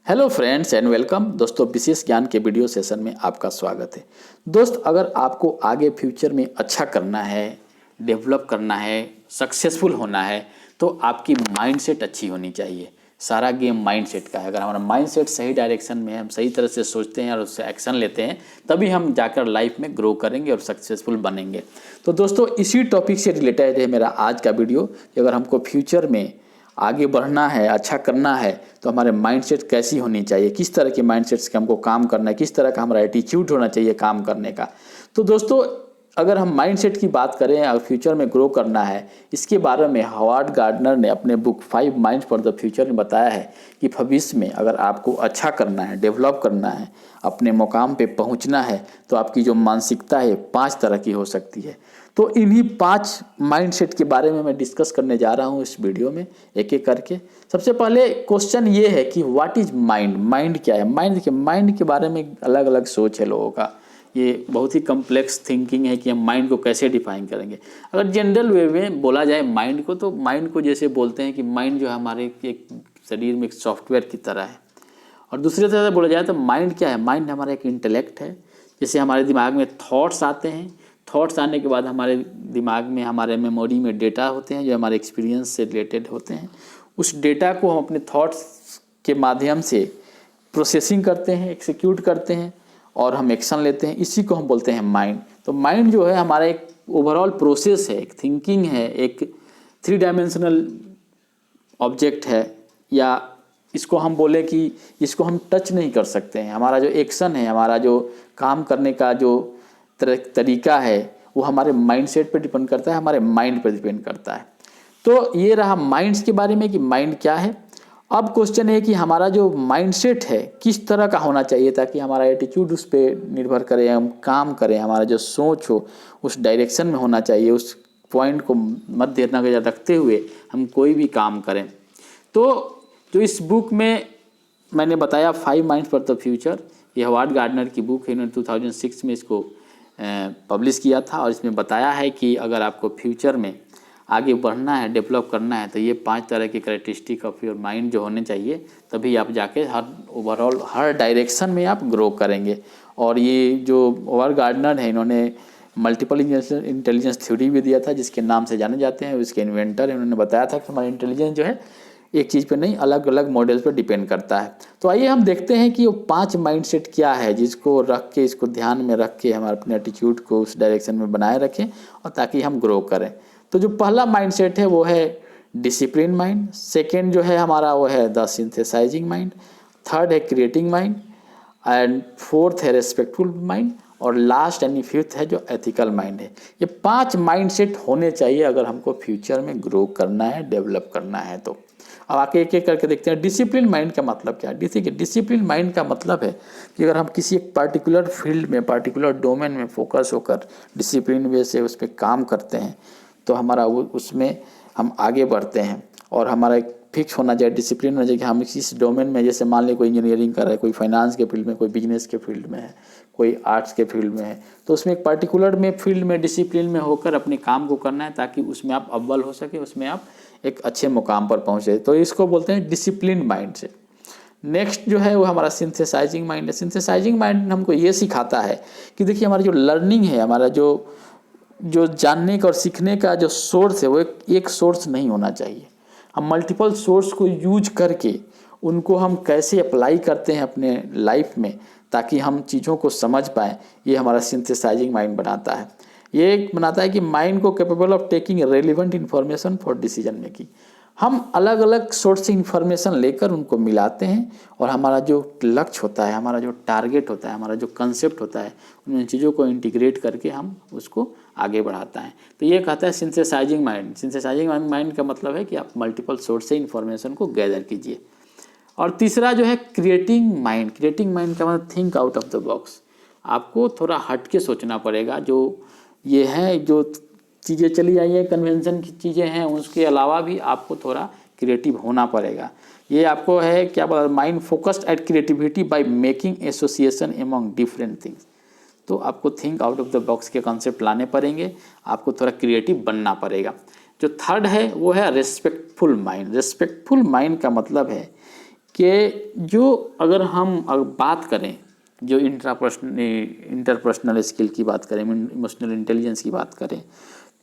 Hello friends and welcome दोस्तों, विशेष ज्ञान के वीडियो सेशन में आपका स्वागत है। दोस्त, अगर आपको आगे फ्यूचर में अच्छा करना है, डेवलप करना है, सक्सेसफुल होना है, तो आपकी माइंडसेट अच्छी होनी चाहिए। सारा गेम माइंडसेट का है। अगर हमारा माइंडसेट सही डायरेक्शन में है, हम सही तरह से सोचते हैं और उससे एक्शन लेते हैं, तभी हम जाकर लाइफ में ग्रो करेंगे और सक्सेसफुल बनेंगे। तो दोस्तों, इसी टॉपिक से रिलेटेड है मेरा आज का वीडियो कि अगर हमको फ्यूचर में आगे बढ़ना है, अच्छा करना है, तो हमारे माइंडसेट कैसी होनी चाहिए, किस तरह के माइंडसेट से हमको काम करना है, किस तरह का हमारा एटीट्यूड होना चाहिए काम करने का। तो दोस्तों, अगर हम माइंडसेट की बात करें, अगर फ्यूचर में ग्रो करना है, इसके बारे में हावर्ड गार्डनर ने अपने book 5 minds for the future में बताया है कि भविष्य में अगर आपको अच्छा करना है, डेवलप करना है, अपने मुकाम पे पहुंचना है, तो आपकी जो मानसिकता है 5 तरह की हो सकती है। तो इन्हीं 5 माइंडसेट के बारे में मैं डिस्कस करने जा रहा हूँ इस वीडियो में, एक एक करके। सबसे पहले क्वेश्चन ये है कि व्हाट इज माइंड। माइंड क्या है? माइंड के बारे में अलग अलग सोच है लोगों का। ये बहुत ही कम्प्लेक्स थिंकिंग है कि हम माइंड को कैसे डिफाइन करेंगे। अगर जनरल वे में बोला जाए माइंड को, तो माइंड को जैसे बोलते हैं कि माइंड जो है हमारे एक शरीर में एक सॉफ्टवेयर की तरह है। और दूसरी तरह से बोला जाए तो माइंड क्या है? माइंड हमारा एक इंटेलेक्ट है। जैसे हमारे दिमाग में थॉट्स आते हैं, थॉट्स आने के बाद हमारे दिमाग में, हमारे मेमोरी में डेटा होते हैं जो हमारे एक्सपीरियंस से रिलेटेड होते हैं। उस डेटा को हम अपने थॉट्स के माध्यम से प्रोसेसिंग करते हैं, एक्सिक्यूट करते हैं और हम एक्शन लेते हैं। इसी को हम बोलते हैं माइंड। तो माइंड जो है हमारा एक ओवरऑल प्रोसेस है, एक थिंकिंग है, एक 3 डायमेंशनल ऑब्जेक्ट है, या इसको हम बोले कि इसको हम टच नहीं कर सकते हैं। हमारा जो एक्शन है, हमारा जो काम करने का जो तरीका है, वो हमारे माइंडसेट पर डिपेंड करता है, हमारे माइंड पर डिपेंड करता है। तो ये रहा माइंड्स के बारे में कि माइंड क्या है। अब क्वेश्चन है कि हमारा जो माइंडसेट है किस तरह का होना चाहिए, ताकि हमारा एटीट्यूड उस पर निर्भर करे, हम काम करें, हमारा जो सोच हो उस डायरेक्शन में होना चाहिए, उस पॉइंट को मध्य नजर रखते हुए हम कोई भी काम करें। तो जो इस बुक में मैंने बताया 5 माइंड्स फॉर द फ्यूचर, ये हावर्ड गार्डनर की बुक है। इन्होंने 2006 में इसको पब्लिश किया था और इसमें बताया है कि अगर आपको फ्यूचर में आगे बढ़ना है, डेवलप करना है, तो ये 5 तरह के कैरेक्टरिस्टिक ऑफ योर माइंड जो होने चाहिए, तभी आप जाके हर ओवरऑल हर डायरेक्शन में आप ग्रो करेंगे। और ये जो हावर्ड गार्डनर है, इन्होंने मल्टीपल इंटेलिजेंस थ्योरी भी दिया था, जिसके नाम से जाने जाते हैं। उसके इन्वेंटर हैं। उन्होंने बताया था कि हमारा इंटेलिजेंस जो है एक चीज़ पे नहीं, अलग अलग मॉडल्स पर डिपेंड करता है। तो आइए हम देखते हैं कि वो 5 माइंडसेट क्या है, जिसको रख के, इसको ध्यान में रख के हम अपने एटीट्यूड को उस डायरेक्शन में बनाए रखें और ताकि हम ग्रो करें। तो जो पहला माइंडसेट है वो है डिसिप्लिन माइंड। सेकेंड जो है हमारा वो है द सिंथेसाइजिंग माइंड। थर्ड है क्रिएटिंग माइंड एंड फोर्थ है रेस्पेक्टफुल माइंड और लास्ट यानी फिफ्थ है जो एथिकल माइंड है। ये 5 माइंडसेट होने चाहिए अगर हमको फ्यूचर में ग्रो करना है, डेवलप करना है। तो अब आके एक एक करके देखते हैं। डिसिप्लिन माइंड का मतलब क्या है? डिसिप्लिन माइंड का मतलब है कि अगर हम किसी एक पर्टिकुलर फील्ड में, पर्टिकुलर डोमेन में फोकस होकर डिसिप्लिन वे से उस पर काम करते हैं, तो हमारा उसमें हम आगे बढ़ते हैं। और हमारा एक फिक्स होना चाहिए, डिसिप्लिन होना चाहिए कि हम इस डोमेन में, जैसे मान लीजिए कोई इंजीनियरिंग कर रहा है, कोई फाइनेंस के फील्ड में, कोई बिजनेस के फील्ड में है, कोई आर्ट्स के फील्ड में है, तो उसमें एक पर्टिकुलर में फील्ड में डिसिप्लिन में होकर अपने काम को करना है, ताकि उसमें आप अव्वल हो सके, उसमें आप एक अच्छे मुकाम पर पहुँचे। तो इसको बोलते हैं डिसिप्लिन माइंड से। नेक्स्ट जो है वो हमारा सिंथेसाइजिंग माइंड है। सिंथेसाइजिंग माइंड हमको ये सिखाता है कि देखिए हमारी जो लर्निंग है, हमारा जो जानने का और सीखने का जो सोर्स है, वो एक सोर्स नहीं होना चाहिए। हम मल्टीपल सोर्स को यूज करके उनको हम कैसे अप्लाई करते हैं अपने लाइफ में, ताकि हम चीज़ों को समझ पाएँ, ये हमारा सिंथेसाइजिंग माइंड बनाता है। ये बनाता है कि माइंड को capable of taking relevant information for decision making. हम अलग अलग सोर्स से इन्फॉर्मेशन लेकर उनको मिलाते हैं और हमारा जो लक्ष्य होता है, हमारा जो टारगेट होता है, हमारा जो कंसेप्ट होता है, उन चीज़ों को इंटीग्रेट करके हम उसको आगे बढ़ाता है। तो ये कहता है सिंथेसाइजिंग माइंड। सिंथेसाइजिंग माइंड का मतलब है कि आप मल्टीपल सोर्स से इन्फॉर्मेशन को गैदर कीजिए। और तीसरा जो है क्रिएटिंग माइंड। क्रिएटिंग माइंड का मतलब think out of the box. आपको थोड़ा हट के सोचना पड़ेगा। जो ये है, जो चीज़ें चली आई हैं, कन्वेंशन की चीज़ें हैं, उसके अलावा भी आपको थोड़ा क्रिएटिव होना पड़ेगा। ये आपको है क्या बोला, mind focused eight creativity by making association among different things. तो आपको think out of the box के कॉन्सेप्ट लाने पड़ेंगे, आपको थोड़ा क्रिएटिव बनना पड़ेगा। जो थर्ड है वो है रेस्पेक्टफुल माइंड। रेस्पेक्टफुल माइंड का मतलब है कि जो अगर हम बात करें जो इंटरपर्सनल स्किल की बात करें, इमोशनल इंटेलिजेंस की बात करें,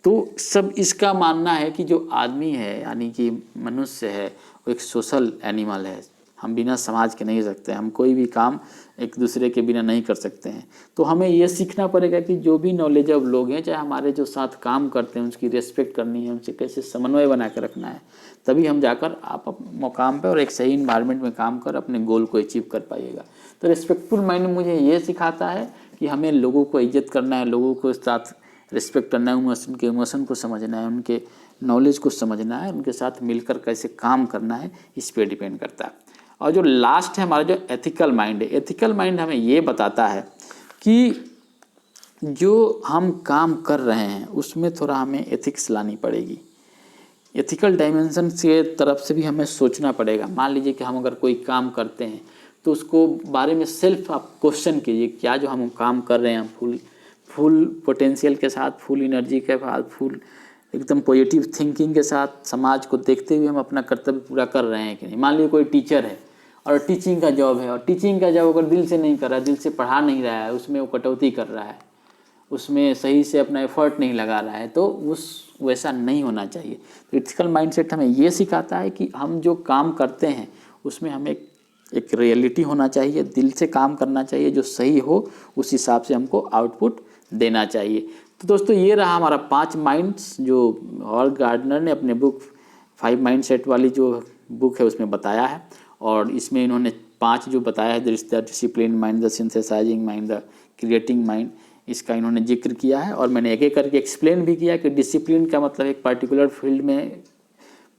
तो सब इसका मानना है कि जो आदमी है यानी कि मनुष्य है वो एक सोशल एनिमल है। हम बिना समाज के नहीं रह सकते, हम कोई भी काम एक दूसरे के बिना नहीं कर सकते हैं। तो हमें ये सीखना पड़ेगा कि जो भी नॉलेजेबल लोग हैं, चाहे हमारे जो साथ काम करते हैं, उसकी रिस्पेक्ट करनी है, उनसे कैसे समन्वय बना के रखना है, तभी हम जाकर आप मुकाम पे और एक सही इन्वायरमेंट में काम कर अपने गोल को अचीव कर पाइएगा। तो रिस्पेक्टफुल माइंड मुझे ये सिखाता है कि हमें लोगों को इज्जत करना है, लोगों को साथ रिस्पेक्ट करना है, उनके इमोशन को समझना है, उनके नॉलेज को समझना है, उनके साथ मिलकर कैसे काम करना है, इस पर डिपेंड करता है। और जो लास्ट है हमारा जो एथिकल माइंड है, एथिकल माइंड हमें ये बताता है कि जो हम काम कर रहे हैं उसमें थोड़ा हमें एथिक्स लानी पड़ेगी। एथिकल डायमेंशन के तरफ से भी हमें सोचना पड़ेगा। मान लीजिए कि हम अगर कोई काम करते हैं तो उसको बारे में सेल्फ आप क्वेश्चन कीजिए, क्या जो हम काम कर रहे हैं फुल पोटेंशियल के साथ, फुल एनर्जी के साथ, फुल एकदम पॉजिटिव थिंकिंग के साथ समाज को देखते हुए हम अपना कर्तव्य पूरा कर रहे हैं कि नहीं। मान लीजिए कोई टीचर है और टीचिंग का जॉब है, और टीचिंग का जॉब अगर दिल से नहीं कर रहा है, दिल से पढ़ा नहीं रहा है, उसमें वो कटौती कर रहा है, उसमें सही से अपना एफर्ट नहीं लगा रहा है, तो वैसा नहीं होना चाहिए। तो एथिकल माइंडसेट हमें ये सिखाता है कि हम जो काम करते हैं उसमें हमें एक रियलिटी होना चाहिए, दिल से काम करना चाहिए, जो सही हो उस हिसाब से हमको आउटपुट देना चाहिए। तो दोस्तों ये रहा हमारा 5 माइंड्स जो हॉवर्ड गार्डनर ने अपने बुक 5 माइंडसेट वाली जो बुक है उसमें बताया है। और इसमें इन्होंने 5 जो बताया है, the discipline mind, the synthesising mind, the creating mind, इसका इन्होंने जिक्र किया है। और मैंने एक एक करके एक्सप्लेन भी किया कि डिसिप्लिन का मतलब एक पर्टिकुलर फील्ड में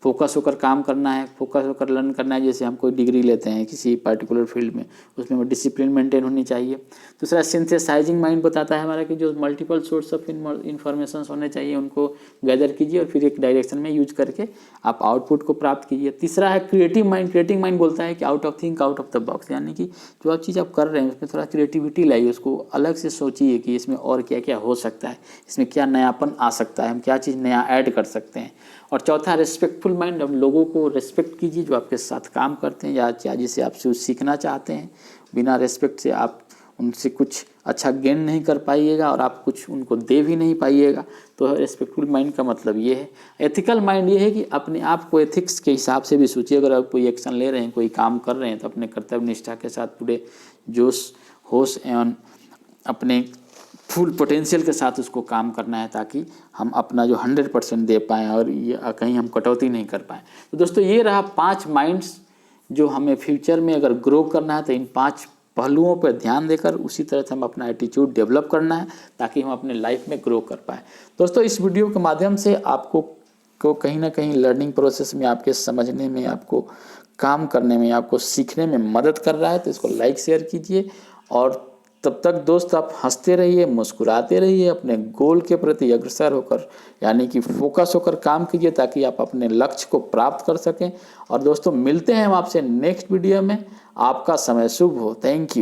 फोकस होकर काम करना है, फोकस होकर लर्न करना है। जैसे हम कोई डिग्री लेते हैं किसी पर्टिकुलर फील्ड में, उसमें डिसिप्लिन मेंटेन होनी चाहिए। दूसरा सिंथेसाइजिंग माइंड बताता है हमारा कि जो मल्टीपल सोर्स ऑफ इन्फॉर्मेशन होने चाहिए उनको गैदर कीजिए और फिर एक डायरेक्शन में यूज करके आप आउटपुट को प्राप्त कीजिए। तीसरा है क्रिएटिव माइंड। क्रिएटिव माइंड बोलता है कि out of think out of the box, यानी कि जो आप चीज़ आप कर रहे हैं उसमें थोड़ा क्रिएटिविटी लाइए, उसको अलग से सोचिए कि इसमें और क्या क्या हो सकता है, इसमें क्या नयापन आ सकता है, हम क्या चीज़ नया ऐड कर सकते हैं। और चौथा रिस्पेक्टफुल माइंड, हम लोगों को रिस्पेक्ट कीजिए जो आपके साथ काम करते हैं या जिसे आपसे सीखना चाहते हैं। बिना रिस्पेक्ट से आप उनसे कुछ अच्छा गेन नहीं कर पाइएगा और आप कुछ उनको दे भी नहीं पाइएगा। तो रिस्पेक्टफुल माइंड का मतलब ये है। एथिकल माइंड ये है कि अपने आप को एथिक्स के हिसाब से भी सोचिए। अगर आप कोई एक्शन ले रहे हैं, कोई काम कर रहे हैं, तो अपने कर्तव्य निष्ठा के साथ पूरे जोश होश एवं अपने फुल पोटेंशियल के साथ उसको काम करना है, ताकि हम अपना जो 100% दे पाएँ और ये कहीं हम कटौती नहीं कर पाएँ। तो दोस्तों ये रहा 5 माइंड्स जो हमें फ्यूचर में अगर ग्रो करना है तो इन 5 पहलुओं पर ध्यान देकर उसी तरह से हम अपना एटीट्यूड डेवलप करना है, ताकि हम अपने लाइफ में ग्रो कर पाएँ। दोस्तों इस वीडियो के माध्यम से आपको कहीं ना कहीं लर्निंग प्रोसेस में, आपके समझने में, आपको काम करने में, आपको सीखने में मदद कर रहा है। तो इसको लाइक शेयर कीजिए और तब तक दोस्त आप हंसते रहिए, मुस्कुराते रहिए, अपने गोल के प्रति अग्रसर होकर यानी कि फोकस होकर काम कीजिए, ताकि आप अपने लक्ष्य को प्राप्त कर सकें। और दोस्तों मिलते हैं हम आपसे नेक्स्ट वीडियो में। आपका समय शुभ हो। Thank you.